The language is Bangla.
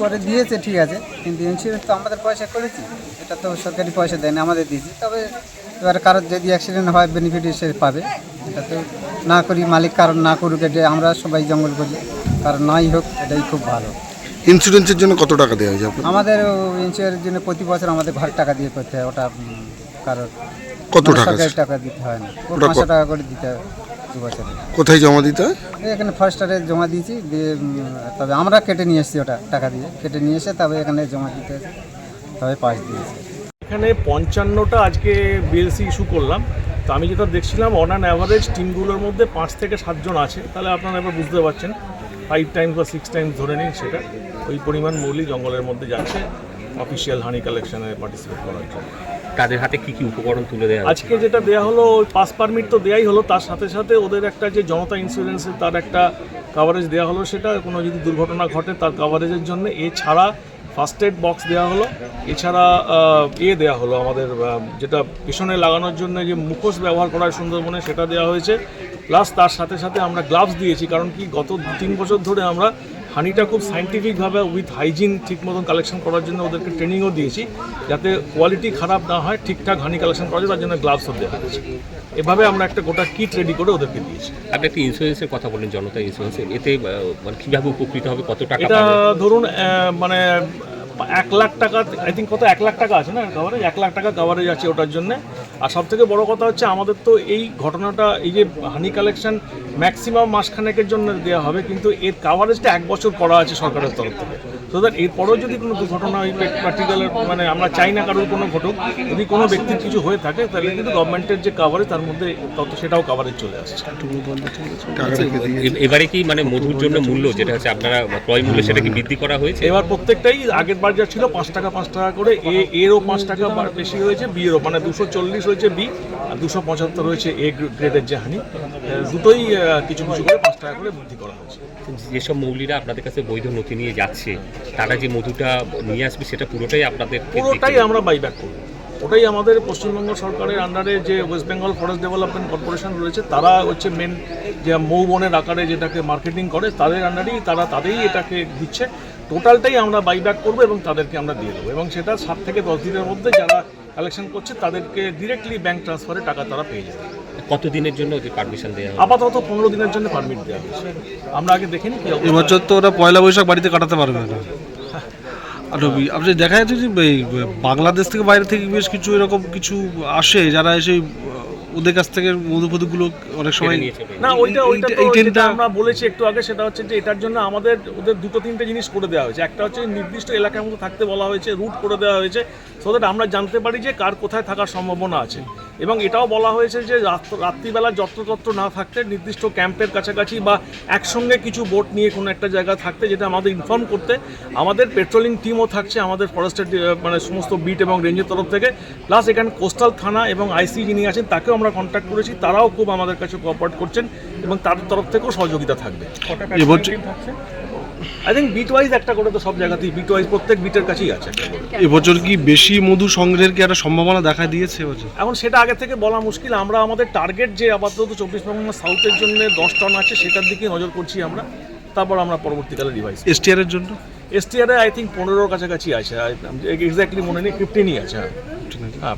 করে দিয়েছে ঠিক আছে, কিন্তু ইন্স্যুরেন্স তো আমাদের পয়সা করেছি, এটা তো সরকারি পয়সা দেয় না, আমাদের দিয়েছি। তবে এবার কারোর যদি অ্যাক্সিডেন্ট হয় বেনিফিট সে পাবে, এটা তো না করি মালিক কারণ না করুক, এটা আমরা সবাই জঙ্গল করি, কারণ নাই হোক, এটাই খুব ভালো। ইন্স্যুরেন্সের জন্য কত টাকা দেওয়া যায়? আমাদের ইন্স্যুরেন্সের জন্য প্রতি বছর আমাদের ঘর টাকা দিয়ে করতে হয়, ওটা কারোর কত টাকা? সরকারি টাকা দিতে হয় না, 500 টাকা করে দিতে হয় 2 বছরে। কোথায় জমা দিতে হয়? এখানে ফরেস্টারে জমা দিয়েছি, দিয়ে তবে আমরা কেটে নিয়ে এসেছি, ওটা টাকা দিয়ে কেটে নিয়ে এসে তবে এখানে জমা দিতে হয়েছে, তবে পাস দিয়েছে। এখানে 55টা আজকে বিএলসি ইস্যু করলাম। তো আমি যেটা দেখছিলাম অন অ্যান অ্যাভারেজ টিমগুলোর মধ্যে 5 থেকে 7 জন আছে, তাহলে আপনারা এবার বুঝতে পারছেন 5 টাইমস বা 6 টাইমস ধরে নিন, সেটা ওই পরিমাণ মৌলি জঙ্গলের মধ্যে যাচ্ছে অফিসিয়াল হানি কালেকশনে পার্টিসিপেট করার জন্য। তাদের হাতে কি কি উপকরণ তুলে দেওয়া আজকে যেটা দেওয়া হলো, ওই পাস পারমিট তো দেওয়াই হলো, তার সাথে সাথে ওদের একটা যে জনতা ইন্স্যুরেন্সের তার একটা কাভারেজ দেওয়া হলো, সেটা কোনো যদি দুর্ঘটনা ঘটে তার কাভারেজের জন্য। এছাড়া ফার্স্ট এড বক্স দেওয়া হলো, এছাড়া দেওয়া হলো আমাদের যেটা পিছনে লাগানোর জন্য যে মুখোশ ব্যবহার করার সুন্দরবনে, সেটা দেওয়া হয়েছে। প্লাস তার সাথে সাথে আমরা গ্লাভস দিয়েছি, কারণ কি গত 3 বছর ধরে আমরা হানিটা খুব সায়েন্টিফিকভাবে উইথ হাইজিন ঠিক মতন কালেকশন করার জন্য ওদেরকে ট্রেনিংও দিয়েছি, যাতে কোয়ালিটি খারাপ না হয়, ঠিকঠাক হানি কালেকশন করা যায়, তার জন্য গ্লাভসও দেওয়া হয়েছে। এভাবে আমরা একটা গোটা কিট রেডি করে ওদেরকে দিয়েছি। আপনি একটা ইন্স্যুরেন্সের কথা বলেন, জনতা ইন্স্যুরেন্সের, এতে মানে কীভাবে উপকৃত হবে, কত টাকা এটা পাবে? ধরুন মানে 1 লাখ টাকা, আই থিঙ্ক কত 1 লাখ টাকা আছে না কাভারেজ, 1 লাখ টাকা কাভারেজ আছে ওটার জন্য। আর সবথেকে বড় কথা হচ্ছে আমাদের তো এই ঘটনাটা, এই যে হানি কালেকশন ম্যাক্সিমাম মাসখানেকের জন্য দেওয়া হবে, কিন্তু এর কাভারেজটা 1 বছর করা আছে সরকারের তরফ থেকে। সো দ্যাট এরপরেও যদি কোনো দুর্ঘটনা ওই পার্টিকুলার, মানে আমরা চাই না কারোর কোনো ঘটুক, যদি কোনো ব্যক্তির কিছু হয়ে থাকে তাহলে কিন্তু গভর্নমেন্টের যে কাভারেজ তার মধ্যে তত সেটাও কাভারেজ চলে আসছে। এবারে কি মানে মধুর জন্য মূল্য যেটা হচ্ছে আপনারা ক্রয় মূল্য, সেটা কি বৃদ্ধি করা হয়েছে? এবার প্রত্যেকটাই আগের বার যা ছিল 5 টাকা 5 টাকা করে, এরও 5 টাকা বেশি হয়েছে, বি এরও, মানে 240 হয়েছে বি আর 275 হয়েছে এ গ্রেডের যে হানি, দুটোই কিছু কিছু করে 5 টাকা করে বৃদ্ধি করা হয়েছে। যেসব মৌলিরা আপনাদের কাছে বৈধ নথি নিয়ে যাচ্ছে, তারা যে মধুটা নিয়ে আসবে সেটা পুরোটাই আপনাদের? পুরোটাই আমরা বাইব্যাক করব, ওটাই আমাদের পশ্চিমবঙ্গ সরকারের আন্ডারে যে West Bengal forest development corporation রয়েছে, তারা হচ্ছে মেন যে মৌবনের আকারে যেটাকে মার্কেটিং করে, তাদের আন্ডারেই তাদেরই এটাকে দিচ্ছে। টোটালটাই আমরা বাইব্যাক করবো এবং তাদেরকে আমরা দিয়ে দেবো, এবং সেটা 7 থেকে 10 দিনের মধ্যে যারা কালেকশন করছে তাদেরকে ডিরেক্টলি ব্যাংক ট্রান্সফারে টাকা তারা পেয়ে যাবে। কত দিনের জন্য ওদের পারমিশন দেওয়া হবে? আপাতত 15 দিনের জন্য পারমিট দেওয়া হয়েছে। আমরা আগে দেখিনি কি এবছর তো ওরা পয়লা বৈশাখ বাড়িতে কাটাতে পারবে না। আর আপনি দেখা যাচ্ছে যে বাংলাদেশ থেকে বাইরে থেকে বেশ কিছু এরকম কিছু আসে, যারা এসে ওদের কাছ থেকে মধুগুলো অনেক সময় না, ওইটা যেটা আমরা বলেছি একটু আগে, সেটা হচ্ছে যে এটার জন্য আমাদের ওদের 2-3টে জিনিস করে দেওয়া হয়েছে। একটা হচ্ছে নির্দিষ্ট এলাকার মধ্যে থাকতে বলা হয়েছে, রুট করে দেওয়া হয়েছে, সো দ্যাট আমরা জানতে পারি যে কার কোথায় থাকার সম্ভাবনা আছে। এবং এটাও বলা হয়েছে যে রাত্রিবেলা যত্রতত্র না থাকতে, নির্দিষ্ট ক্যাম্পের কাছাকাছি বা একসঙ্গে কিছু বোট নিয়ে কোনো একটা জায়গায় থাকতে, যেটা আমাদের ইনফর্ম করতে আমাদের পেট্রোলিং টিমও থাকছে আমাদের ফরেস্টের মানে সমস্ত বিট এবং রেঞ্জের তরফ থেকে। প্লাস এখানে কোস্টাল থানা এবং আইসি যিনি আছেন তাকেও আমরা কন্ট্যাক্ট করেছি, তারাও খুব আমাদের কাছে কোঅপারেট করছেন এবং তাদের তরফ থেকেও সহযোগিতা থাকবে। আই থিঙ্ক বিট ওয়াইজ একটা করে, তো সব জায়গাতেই বিট ওয়াইজ প্রত্যেক বিটের কাছেই আছে। এবছর কি বেশি মধু সংগ্রহের কি একটা সম্ভাবনা দেখা দিয়েছে এবছর? এখন সেটা আগে থেকে বলা মুশকিল। আমরা আমাদের টার্গেট যে আপাতত 24 পরগনা সাউথের জন্য 10 টন আছে, সেটার দিকে নজর করছি আমরা, তারপর আমরা পরবর্তীকালে রিভাইজ। এসটিআর এর জন্য এসটিআর আই থিঙ্ক 15-র কাছাকাছি আছে, এক্স্যাক্টলি মনে নেই, 15ই আছে। হ্যাঁ।